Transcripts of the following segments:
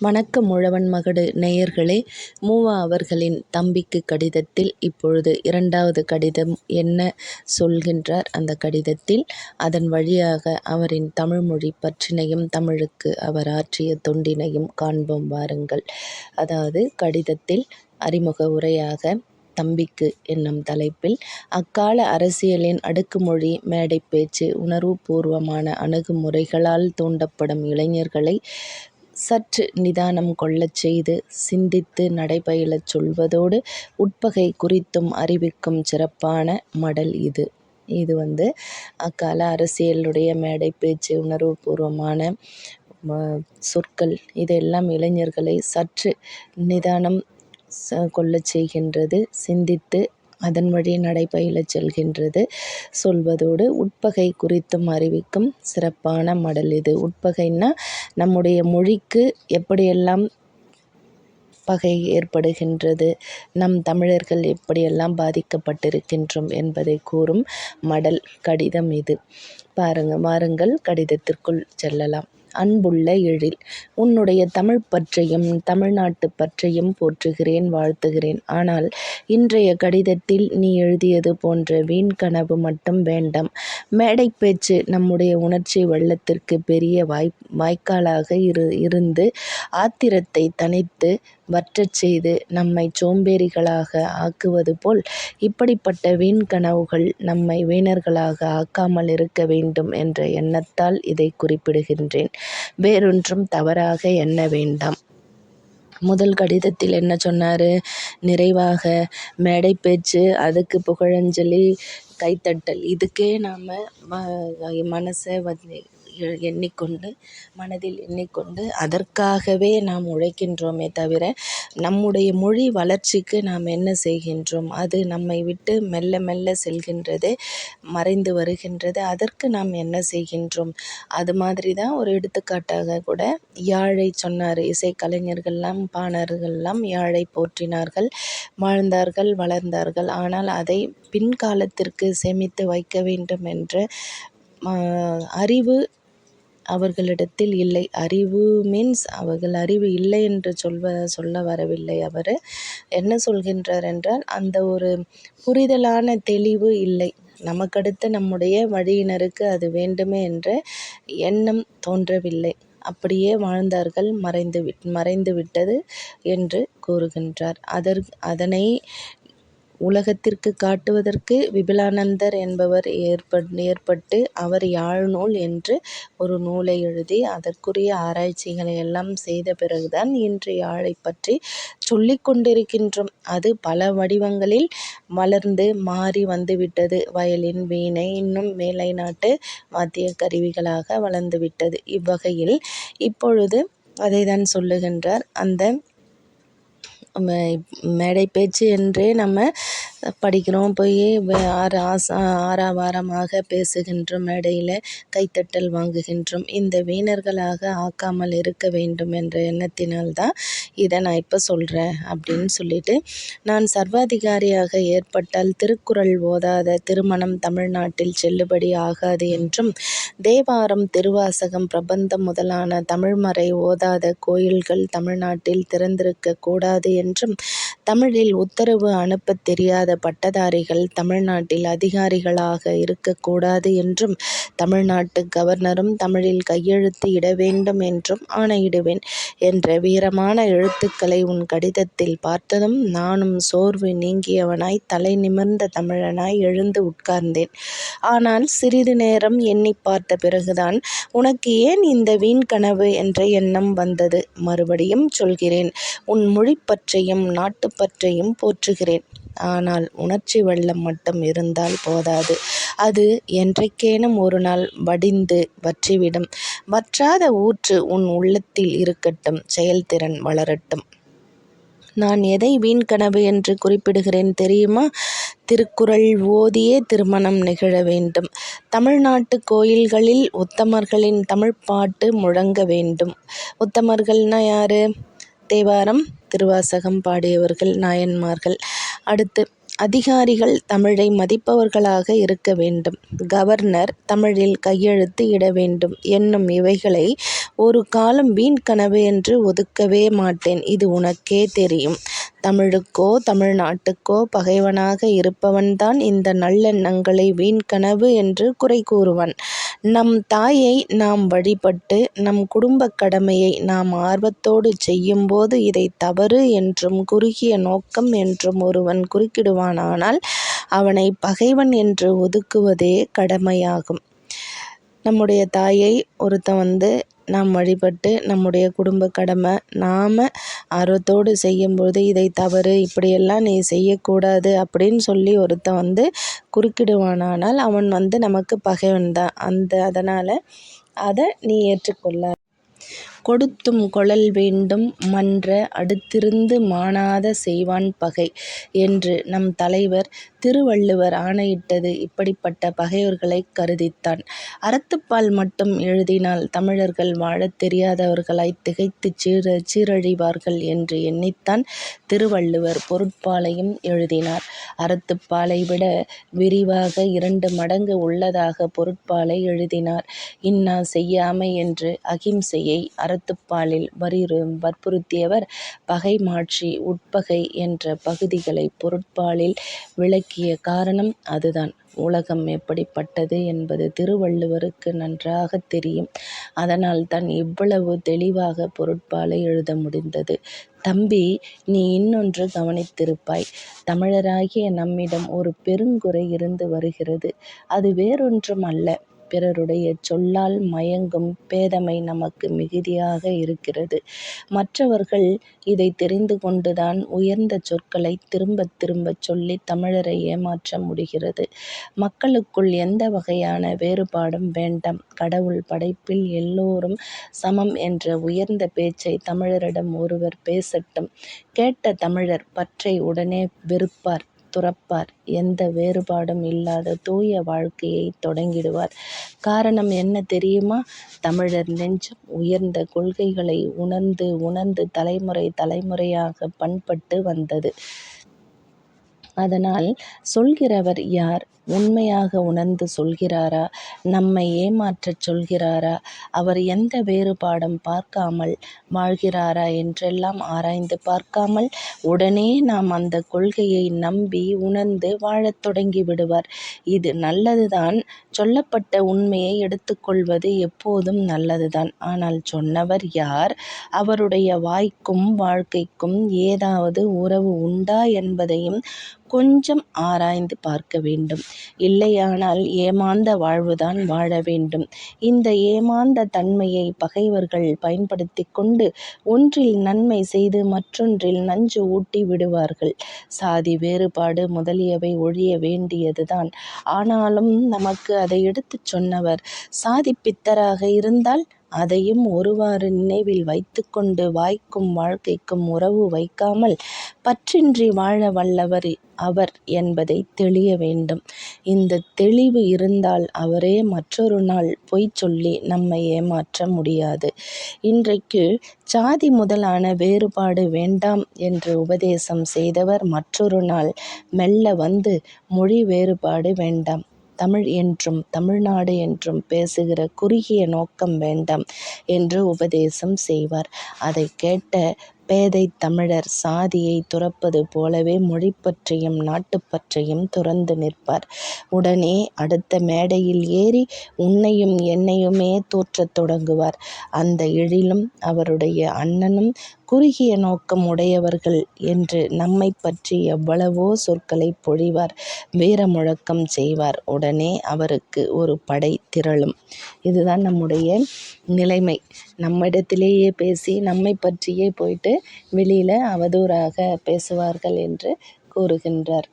வணக்கம் உழவன் மகடு நேயர்களே, மூவா அவர்களின் தம்பிக்கு கடிதத்தில் இப்பொழுது 2வது கடிதம் என்ன சொல்கின்றார்? அந்த கடிதத்தில் அதன் வழியாக அவரின் தமிழ்மொழி பற்றினையும் தமிழுக்கு அவர் ஆற்றிய தொண்டினையும் காண்போம் வாருங்கள். அதாவது கடிதத்தில் அறிமுக உரையாக தம்பிக்கு என்னும் தலைப்பில் அக்கால அரசியலின் அடுக்குமொழி மேடைப்பேச்சு உணர்வுபூர்வமான அணுகுமுறைகளால் தூண்டப்படும் இளைஞர்களை சற்று நிதானம் கொள்ளச் செய்து சிந்தித்து நடைபயிலச் சொல்வதோடு உட்பகை குறித்தும் அறிவிக்கும் சிறப்பான மடல் இது. இது அக்கால அரசியலுடைய மேடைப்பேச்சு உணர்வுபூர்வமான சொற்கள் இதெல்லாம் இளைஞர்களை சற்று நிதானம் கொள்ளச் செய்கின்றது. சிந்தித்து அதன் வழி நடைபயிலச் செல்கின்றது சொல்வதோடு உட்பகை குறித்தும் அறிவிக்கும் சிறப்பான மடல் இது. உட்பகைன்னா நம்முடைய மொழிக்கு எப்படியெல்லாம் பகை ஏற்படுகின்றது, நம் தமிழர்கள் எப்படியெல்லாம் பாதிக்கப்பட்டிருக்கின்றோம் என்பதை கூறும் மடல் கடிதம் இது. வாருங்கள் கடிதத்திற்குள் செல்லலாம். அன்புள்ள எழில், உன்னுடைய தமிழ் பற்றையும் தமிழ்நாட்டு பற்றையும் போற்றுகிறேன், வாழ்த்துகிறேன். ஆனால் இன்றைய கடிதத்தில் நீ எழுதியது போன்ற வீண் கனவு மட்டும் வேண்டாம். மேடைப்பேச்சு நம்முடைய உணர்ச்சி வெள்ளத்திற்கு பெரிய வாய்க்காலாக இருந்து ஆத்திரத்தை தணித்து வற்றச் செய்து நம்மை சோம்பேறிகளாக ஆக்குவது போல் இப்படிப்பட்ட வீண் கனவுகள் நம்மை வீணர்களாக ஆக்காமல் இருக்க வேண்டும் என்ற எண்ணத்தால் இதை குறிப்பிடுகின்றேன். வேறொன்றும் தவறாக எண்ண வேண்டாம். முதல் கடிதத்தில் என்ன சொன்னார்? நிறைவாக மேடைப்பேச்சு, அதுக்கு புகழஞ்சலி, கைத்தட்டல், இதுக்கே நாம் மனசை மனதில் எண்ணிக்கொண்டு அதற்காகவே நாம் உழைக்கின்றோமே தவிர நம்முடைய மொழி வளர்ச்சிக்கு நாம் என்ன செய்கின்றோம்? அது நம்மை விட்டு மெல்ல மெல்ல செல்கின்றது, மறைந்து வருகின்றது. அதற்கு நாம் என்ன செய்கின்றோம்? அது மாதிரி தான் ஒரு எடுத்துக்காட்டாக கூட யாழை சொன்னார். இசைக்கலைஞர்கள்லாம் பாணர்கள்லாம் யாழை போற்றினார்கள், வாழ்ந்தார்கள், வளர்ந்தார்கள். ஆனால் அதை பின்காலத்திற்கு சேமித்து வைக்க வேண்டும் என்ற அறிவு அவர்களிடத்தில் இல்லை. அறிவு மீன்ஸ் அவர்கள் அறிவு இல்லை என்று சொல்ல வரவில்லை. அவர் என்ன சொல்கின்றார் என்றால், அந்த ஒரு புரிதலான தெளிவு இல்லை. நமக்கடுத்து நம்முடைய வழியினருக்கு அது வேண்டுமே என்ற எண்ணம் தோன்றவில்லை. அப்படியே வாழ்ந்தார்கள், மறைந்து விட்டது என்று கூறுகின்றார். அதனை உலகத்திற்கு காட்டுவதற்கு விபுலானந்தர் என்பவர் ஏற்பட்டு அவர் யாழ்நூல் என்று ஒரு நூலை எழுதி அதற்குரிய ஆராய்ச்சிகளை எல்லாம் செய்த பிறகுதான் இன்று யாழை பற்றி சொல்லிக் கொண்டிருக்கின்றோம். அது பல வடிவங்களில் வளர்ந்து மாறி வந்துவிட்டது. வயலின், வீணை, இன்னும் மேலை நாட்டு வாத்திய கருவிகளாக வளர்ந்துவிட்டது. இவ்வகையில் இப்பொழுது அதைதான் சொல்லுகின்றார். அந்த மேடைப்பேச்சு என்றே நம்ம படிக்கிறோம், போய் ஆரவாரமாக பேசுகின்றோம், மேடையில் கைத்தட்டல் வாங்குகின்றோம். இந்த வீணர்களாக ஆக்காமல் இருக்க வேண்டும் என்ற எண்ணத்தினால்தான் இதை நான் இப்போ சொல்கிறேன் அப்படின்னு சொல்லிட்டு, நான் சர்வாதிகாரியாக ஏற்பட்டால் திருக்குறள் ஓதாத திருமணம் தமிழ்நாட்டில் செல்லுபடி ஆகாது என்றும், தேவாரம், திருவாசகம், பிரபந்தம் முதலான தமிழ்மறை ஓதாத கோயில்கள் தமிழ்நாட்டில் திறந்திருக்க கூடாது என்றும், தமிழில் உத்தரவு அனுப்பத் தெரியாத பட்டதாரிகள் தமிழ்நாட்டில் அதிகாரிகளாக இருக்கக்கூடாது என்றும், தமிழ்நாட்டு கவர்னரும் தமிழில் கையெழுத்து இட வேண்டும் என்றும் ஆணையிடுவேன் என்ற வீரமான எழுத்துக்களை உன் கடிதத்தில் பார்த்ததும் நானும் சோர்வு நீங்கியவனாய் தலை நிமிர்ந்த தமிழனாய் எழுந்து உட்கார்ந்தேன். ஆனால் சிறிது நேரம் எண்ணி பார்த்த பிறகுதான் உனக்கு ஏன் இந்த வீண் கனவு என்ற எண்ணம் வந்தது. மறுபடியும் சொல்கிறேன், உன் மொழிப்பற்றையும் நாட்டுப்பற்றையும் போற்றுகிறேன். ஆனால் உணர்ச்சி வெள்ளம் மட்டும் இருந்தால் போதாது. அது என்றைக்கேனும் ஒரு நாள் வடிந்து வற்றிவிடும். வற்றாத ஊற்று உன் உள்ளத்தில் இருக்கட்டும், செயல்திறன் வளரட்டும். நான் எதை வீண் கனவு என்று குறிப்பிடுகிறேன் தெரியுமா? திருக்குறள் ஓதியே திருமணம் நிகழ வேண்டும். தமிழ்நாட்டு கோயில்களில் உத்தமர்களின் தமிழ்ப்பாட்டு முழங்க வேண்டும். உத்தமர்கள்னா யாரு? தேவாரம், திருவாசகம் பாடியவர்கள், நாயன்மார்கள். அடுத்து அதிகாரிகள் தமிழை மதிப்பவர்களாக இருக்க வேண்டும். கவர்னர் தமிழில் கையெழுத்து இட வேண்டும் என்னும் இவைகளை ஒரு காலம் வீண் கனவு என்று ஒதுக்கவே மாட்டேன். இது உனக்கே தெரியும். தமிழுக்கோ தமிழ்நாட்டுக்கோ பகைவனாக இருப்பவன்தான் இந்த நல்லெண்ணங்களை வீண் கனவு என்று குறை கூறுவான். நம் தாயை நாம் வழிபட்டு நம் குடும்பக் கடமையை நாம் ஆர்வத்தோடு செய்யும்போது இதை தவறு என்றும் குறுகிய நோக்கம் என்றும் ஒருவன் குறுக்கிடுவானானால் அவனை பகைவன் என்று ஒதுக்குவதே கடமையாகும். நம்முடைய தாயை ஒருத்தன் நாம் வழிபட்டு நம்முடைய குடும்ப கடமை நாம் ஆர்வத்தோடு செய்யும்போது இதை தவறு, இப்படியெல்லாம் நீ செய்யக்கூடாது அப்படின்னு சொல்லி ஒருத்தன் குறுக்கிடுவானானால் அவன் நமக்கு பகைவன் தான். அதனால் அதை நீ ஏற்றுக்கொள்ள. கொடுத்தும் கொளல் வேண்டும் மன்ற அடுத்திருந்து மாணாத செய்வான் பகை என்று நம் தலைவர் திருவள்ளுவர் ஆணையிட்டது இப்படிப்பட்ட பகைவர்களை கருதித்தான். அறத்துப்பால் மட்டும் எழுதினால் தமிழர்கள் வாழத் தெரியாதவர்களாய் திகைத்துச் சீரழிவார்கள் என்று எண்ணித்தான் திருவள்ளுவர் பொருட்பாலையும் எழுதினார். அறத்துப்பாலை விட விரிவாக 2 மடங்கு உள்ளதாக பொருட்பாலை எழுதினார். இன்னா செய்யாமை என்று அகிம்சையை அறத்துப்பாலில் வற்புறுத்தியவர் பகை மாட்சி உட்பகை என்ற பகுதிகளை பொருட்பாலில் விளக்கிய காரணம் அதுதான். உலகம் எப்படிப்பட்டது என்பது திருவள்ளுவருக்கு நன்றாக தெரியும். அதனால்தான் இவ்வளவு தெளிவாக பொருட்பாலை எழுத முடிந்தது. தம்பி, நீ இன்னொன்று கவனித்திருப்பாய். தமிழராகிய நம்மிடம் ஒரு பெருங்குறை இருந்து வருகிறது. அது வேறொன்றும் அல்ல, பிறருடைய சொல்லால் மயங்கும் பேதமை நமக்கு மிகுதியாக இருக்கிறது. மற்றவர்கள் இதை தெரிந்து கொண்டுதான் உயர்ந்த சொற்களை திரும்பத் திரும்பச் சொல்லி தமிழரை ஏமாற்ற முடிகிறது. மக்களுக்குள் எந்த வகையான வேறுபாடும் வேண்டாம். கடவுள் படைப்பில் எல்லோரும் சமம் என்ற உயர்ந்த பேச்சை தமிழரிடம் ஒருவர் பேசட்டும். கேட்ட தமிழர் பற்றை உடனே வெறுப்பார், துறப்பார். எந்த வேறுபாடும் இல்லாத தூய வாழ்க்கையை தொடங்கிடுவார். காரணம் என்ன தெரியுமா? தமிழர் நெஞ்சம் உயர்ந்த கொள்கைகளை உணர்ந்து உணர்ந்து தலைமுறை தலைமுறையாக பண்பட்டு வந்தது. அதனால் சொல்கிறவர் யார்? உண்மையாக உணர்ந்து சொல்கிறாரா? நம்மை ஏமாற்றச் சொல்கிறாரா? அவர் எந்த வேறுபாடும் பார்க்காமல் வாழ்கிறாரா என்றெல்லாம் ஆராய்ந்து பார்க்காமல் உடனே நாம் அந்த கொள்கையை நம்பி உணர்ந்து வாழத் தொடங்கி விடுவார். இது நல்லதுதான். சொல்லப்பட்ட உண்மையை எடுத்துக்கொள்வது எப்போதும் நல்லதுதான். ஆனால் சொன்னவர் யார்? அவருடைய வாய்க்கும் வாழ்க்கைக்கும் ஏதாவது உறவு உண்டா என்பதையும் கொஞ்சம் ஆராய்ந்து பார்க்க வேண்டும். இல்லையானால் ஏமாந்த வாழ்வுதான் வாழ வேண்டும். இந்த ஏமாந்த தன்மையை பகைவர்கள் பயன்படுத்திக் கொண்டு ஒன்றில் நன்மை செய்து மற்றொன்றில் நஞ்சு ஊட்டி விடுவார்கள். சாதி வேறுபாடு முதலியவை ஒழிய வேண்டியதுதான். ஆனாலும் நமக்கு அதை எடுத்துச் சொன்னவர் சாதிப்பித்தராக இருந்தால் அதையும் ஒருவாறு நினைவில் வைத்துக்கொண்டு வாய்க்கும் வாழ்க்கைக்கும் உறவு வைக்காமல் பற்றின்றி வாழ வல்லவர் அவர் என்பதை தெளிய வேண்டும். இந்த தெளிவு இருந்தால் அவரே மற்றொரு நாள் பொய் சொல்லி நம்மை ஏமாற்ற முடியாது. இன்றைக்கு சாதி முதலான வேறுபாடு வேண்டாம் என்று உபதேசம் செய்தவர் மற்றொரு நாள் மெல்ல மொழி வேறுபாடு வேண்டாம், தமிழ் என்றும் தமிழ்நாடு என்றும் பேசுகிற குறுகிய நோக்கம் வேண்டாம் என்று உபதேசம் செய்வார். அதை கேட்ட பேதை தமிழர் சாதியை துறப்பது போலவே மொழிப்பற்றையும் நாட்டுப்பற்றையும் துறந்து நிற்பார். உடனே அடுத்த மேடையில் ஏறி உன்னையும் என்னையுமே தூற்றத் தொடங்குவார். அந்த எழிலும் அவருடைய அண்ணனும் குறுகிய நோக்கம் உடையவர்கள் என்று நம்மை பற்றி எவ்வளவோ சொற்களை பொழிவார், வீரமுழக்கம் செய்வார். உடனே அவருக்கு ஒரு படை திரளும். இதுதான் நம்முடைய நிலைமை. நம்மிடத்திலேயே பேசி நம்மை பற்றியே போயிட்டு வெளியில் அவதூறாக பேசுவார்கள் என்று கூறுகின்றார்.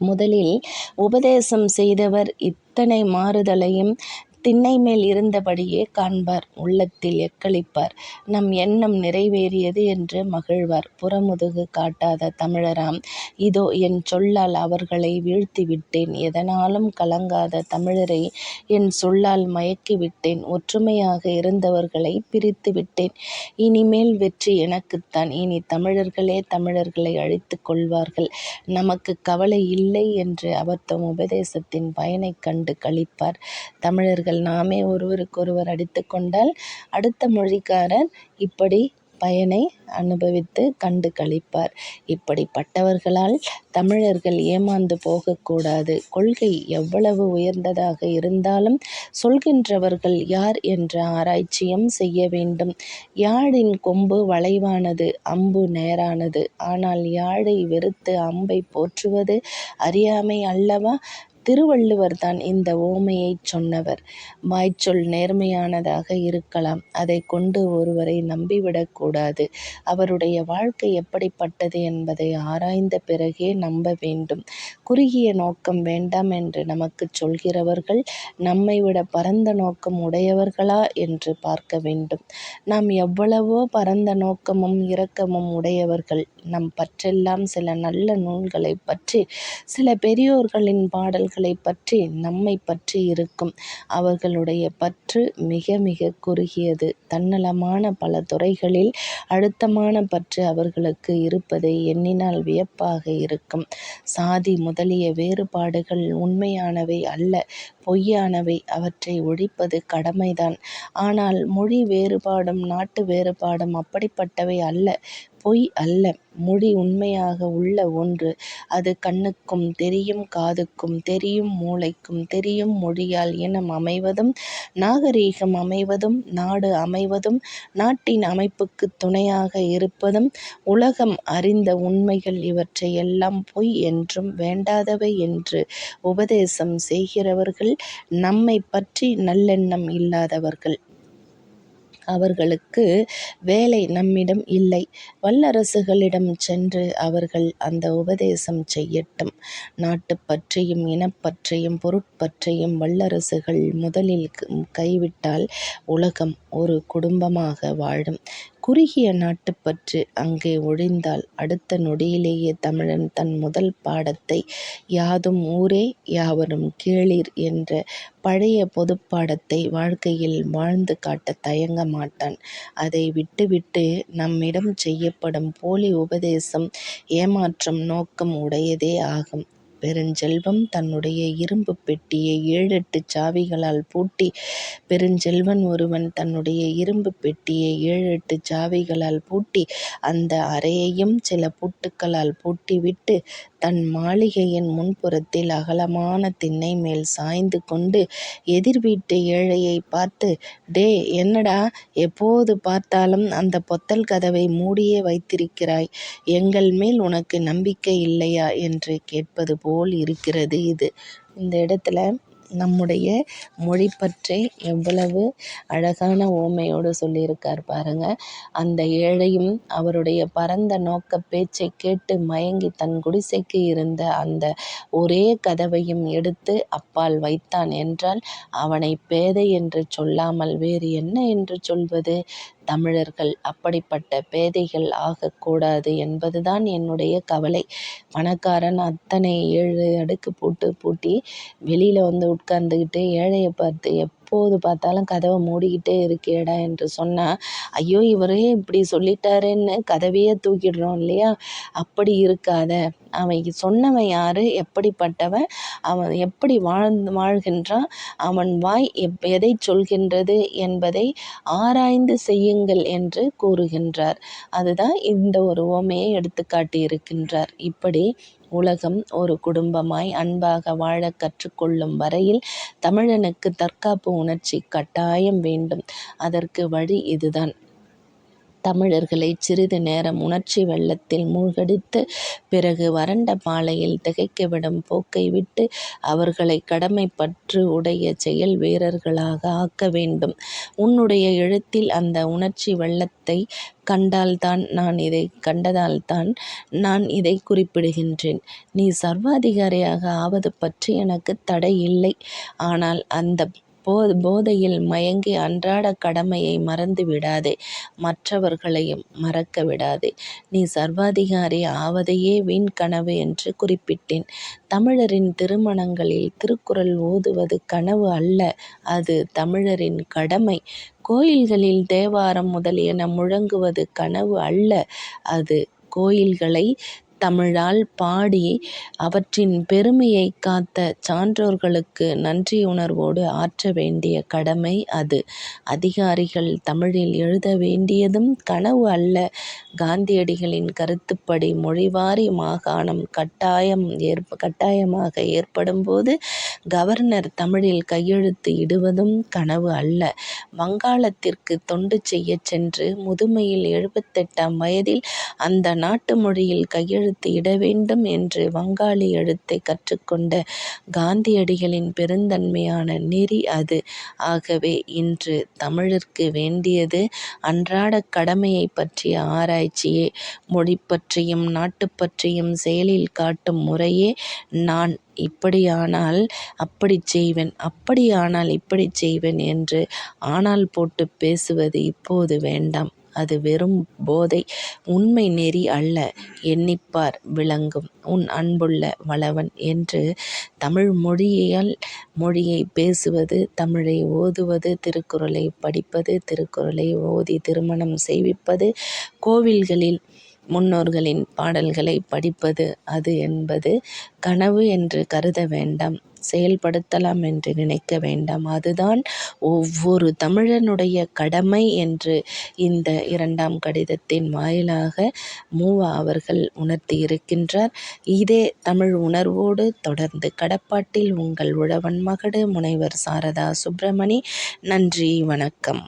முதலில் உபதேசம் செய்தவர் இத்தனை மாறுதலையும் திண்ணை மேல் இருந்தபடியே காண்பார். உள்ளத்தில் எக்களிப்பார். நம் எண்ணம் நிறைவேறியது என்று மகிழ்வார். புறமுதுகு காட்டாத தமிழராம், இதோ என் சொல்லால் அவர்களை வீழ்த்திவிட்டேன். எதனாலும் கலங்காத தமிழரை என் சொல்லால் மயக்கிவிட்டேன். ஒற்றுமையாக இருந்தவர்களை பிரித்து விட்டேன். இனிமேல் வெற்றி எனக்குத்தான். இனி தமிழர்களே தமிழர்களை அழித்துக் கொள்வார்கள். நமக்கு கவலை இல்லை என்று அவர் தம் உபதேசத்தின் பயனைக் கண்டு களிப்பார். தமிழர்கள் மொழிக்காரர்கள் நாமே ஒருவருக்கொருவர் அடித்து கொண்டால் அடுத்த மொழிக்காரர் இப்படி பயனை அனுபவித்து கண்டு களிப்பார். இப்படிப்பட்டவர்களால் தமிழர்கள் ஏமாந்து போகக்கூடாது. கொள்கை எவ்வளவு உயர்ந்ததாக இருந்தாலும் சொல்கின்றவர்கள் யார் என்ற ஆராய்ச்சியும் செய்ய வேண்டும். யாழின் கொம்பு வளைவானது, அம்பு நேரானது. ஆனால் யாழை வெறுத்து அம்பை போற்றுவது அறியாமை அல்லவா? திருவள்ளுவர் தான் இந்த உவமையைச் சொன்னவர். வாய்ச்சொல் நேர்மையானதாக இருக்கலாம். அதைக் கொண்டு ஒருவரை நம்பிவிடக்கூடாது. அவருடைய வாழ்க்கை எப்படிப்பட்டது என்பதை ஆராய்ந்த பிறகே நம்ப வேண்டும். குறுகிய நோக்கம் வேண்டாம் என்று நமக்குச் சொல்கிறவர்கள் நம்மை விட பரந்த நோக்கம் உடையவர்களா என்று பார்க்க வேண்டும். நாம் எவ்வளவோ பரந்த நோக்கமும் இரக்கமும் உடையவர்கள். நம் பற்றெல்லாம் சில நல்ல நூல்களைப் பற்றி, சில பெரியோர்களின் பாடல்களைப் பற்றி, நம்மை பற்றி இருக்கும். அவர்களுடைய பற்று மிக மிக குறுகியது. தன்னலமான பல துறைகளில் அழுத்தமான பற்று அவர்களுக்கு இருப்பதை எண்ணினால் வியப்பாக இருக்கும். சாதி முதலிய வேறுபாடுகள் உண்மையானவை அல்ல, பொய்யானவை. அவற்றை ஒழிப்பது கடமைதான். ஆனால் மொழி வேறுபாடும் நாட்டு வேறுபாடும் அப்படிப்பட்டவை அல்ல, பொய் அல்ல. மொழி உண்மையாக உள்ள ஒன்று. அது கண்ணுக்கும் தெரியும், காதுக்கும் தெரியும், மூளைக்கும் தெரியும். மொழியால் இனம் அமைவதும், நாகரீகம் அமைவதும், நாடு அமைவதும், நாட்டின் அமைப்புக்குத் துணையாக இருப்பதும் உலகம் அறிந்த உண்மைகள். இவற்றையெல்லாம் பொய் என்றும் வேண்டாதவை என்று உபதேசம் செய்கிறவர்கள் நம்மைப் பற்றி நல்லெண்ணம் இல்லாதவர்கள். அவர்களுக்கு வேலை நம்மிடம் இல்லை. வல்லரசுகளிடம் சென்று அவர்கள் அந்த உபதேசம் செய்யட்டும். நாட்டுப் பற்றையும் இனப்பற்றையும் பொருட்பற்றையும் வல்லரசுகள் முதலில் கைவிட்டால் உலகம் ஒரு குடும்பமாக வாழும். குறுகிய நாட்டுப்பற்று அங்கே ஒழிந்தால் அடுத்த நொடியிலேயே தமிழன் தன் முதல் பாடத்தை யாதும் ஊரே யாவரும் கேளீர் என்ற பழைய பொதுப்பாடத்தை வாழ்க்கையில் வாழ்ந்து காட்ட தயங்க மாட்டான். அதை விட்டுவிட்டு நம்மிடம் செய்யப்படும் போலி உபதேசம் ஏமாற்றும் நோக்கம் உடையதே ஆகும். பெருஞ்செல்வம் தன்னுடைய இரும்பு பெட்டியை 7-8 சாவிகளால் பூட்டி பெருஞ்செல்வன் ஒருவன் தன்னுடைய இரும்பு பெட்டியை 7-8 சாவிகளால் பூட்டி அந்த அறையையும் சில பூட்டுக்களால் பூட்டிவிட்டு தன் மாளிகையின் முன்புறத்தில் அகலமான திண்ணை மேல் சாய்ந்து கொண்டு எதிர் வீட்டு ஏழையை பார்த்து, டே என்னடா எப்போது பார்த்தாலும் அந்த பொத்தல் கதவை மூடியே வைத்திருக்கிறாய், எங்கள் மேல் உனக்கு நம்பிக்கை இல்லையா என்று கேட்பது போல் இருக்கிறது இது. இந்த இடத்துல நம்முடைய மொழி பற்றி எவ்வளவு அழகான உவமையோடு சொல்லியிருக்கார் பாருங்க. அந்த ஏழையும் அவருடைய பரந்த நோக்க பேச்சை கேட்டு மயங்கி தன் குடிசைக்கு இருந்த அந்த ஒரே கதவையும் எடுத்து அப்பால் வைத்தான் என்றால் அவனை பேதை என்று சொல்லாமல் வேறு என்ன என்று சொல்வது? தமிழர்கள் அப்படிப்பட்ட பேதைகள் ஆகக்கூடாது என்பதுதான் என்னுடைய கவலை. பணக்காரன் அத்தனை 7 அடுக்கு பூட்டி வெளியில் வந்து உட்கார்ந்துக்கிட்டு ஏழையை பார்த்து எப்போது பார்த்தாலும் கதவை மூடிக்கிட்டே இருக்கேடா என்று சொன்னால், ஐயோ இவரே இப்படி சொல்லிட்டாருன்னு கதவையே தூக்கிடுறோம் இல்லையா? அப்படி இருக்காத. அவன் சொன்னவன் யாரு, எப்படிப்பட்டவன், அவன் எப்படி வாழ்கின்றான், அவன் வாய் எதை சொல்கின்றது என்பதை ஆராய்ந்து செய்யுங்கள் என்று கூறுகின்றார். அதுதான் இந்த ஒரு உவமையை எடுத்துக்காட்டி இருக்கின்றார். இப்படி உலகம் ஒரு குடும்பமாய் அன்பாக வாழக் கற்றுக்கொள்ளும் வரையில் தமிழனுக்கு தற்காப்பு உணர்ச்சி கட்டாயம் வேண்டும். அதற்கு வழி இதுதான். தமிழர்களை சிறிது நேரம் உணர்ச்சி வெள்ளத்தில் மூழ்கடித்து பிறகு வறண்ட பாலையில் திகைக்கவிடும் போக்கை விட்டு அவர்களை கடமைப்பற்று உடைய செயல் வீரர்களாக ஆக்க வேண்டும். உன்னுடைய எழுத்தில் அந்த உணர்ச்சி வெள்ளத்தை கண்டதால்தான் நான் இதை குறிப்பிடுகின்றேன். நீ சர்வாதிகாரியாக ஆவது பற்றி எனக்கு தடை இல்லை. ஆனால் அந்த போதையில் மயங்கி அன்றாட கடமையை மறந்து விடாதே, மற்றவர்களையும் மறக்க விடாதே. நீ சர்வாதிகாரி ஆவதையே வீண் கனவு என்று குறிப்பிட்டேன். தமிழரின் திருமணங்களில் திருக்குறள் ஓதுவது கனவு அல்ல, அது தமிழரின் கடமை. கோயில்களில் தேவாரம் முதலியன முழங்குவது கனவு அல்ல, அது கோயில்களை தமிழால் பாடி அவற்றின் பெருமையை காத்த சான்றோர்களுக்கு நன்றியுணர்வோடு ஆற்ற வேண்டிய கடமை அது. அதிகாரிகள் தமிழில் எழுத வேண்டியதும் கனவு அல்ல. காந்தியடிகளின் கருத்துப்படி மொழிவாரி மாகாணம் கட்டாயமாக ஏற்படும்போது கவர்னர் தமிழில் கையெழுத்து இடுவதும் கனவு அல்ல. வங்காளத்திற்கு தொண்டு செய்யச் சென்று முதுமையில் 78ஆம் வயதில் அந்த நாட்டு மொழியில் கையெழுத்து இட வேண்டும் என்று வங்காளி எழுத்தை கற்றுக்கொண்ட காந்தியடிகளின் பெருந்தன்மையான நெறி அது. ஆகவே இன்று தமிழிற்கு வேண்டியது அன்றாடக் கடமையைப் பற்றிய ஆராய்ச்சியே. மொழி பற்றியும் நாட்டுப் பற்றியும் செயலில் காட்டும் முறையே நான் இப்படியானால் அப்படிச் செய்வேன், அப்படியானால் இப்படிச் செய்வேன் என்று ஆனால் போட்டுப் பேசுவது இப்போது வேண்டாம். அது வெறும் போதை, உண்மை நெறி அல்ல. எண்ணிப்பார், விளங்கும் உன் அன்புள்ள வளவன் என்று தமிழ் மொழியை பேசுவது, தமிழை ஓதுவது, திருக்குறளைப் படிப்பது, திருக்குறளை ஓதி திருமணம் செய்விப்பது, கோவில்களில் முன்னோர்களின் பாடல்களைப் படிப்பது அது என்பது கனவு என்று கருத வேண்டாம். செயல்படுத்தலாம் என்று நினைக்க வேண்டாம். அதுதான் ஒவ்வொரு தமிழனுடைய கடமை என்று இந்த 2ஆம் கடிதத்தின் வாயிலாக மூவா அவர்கள் உணர்த்தியிருக்கின்றார். இதே தமிழ் உணர்வோடு தொடர்ந்து கடப்பாட்டில் உங்கள் உழவன் மகடு முனைவர் சாரதா சுப்பிரமணி. நன்றி, வணக்கம்.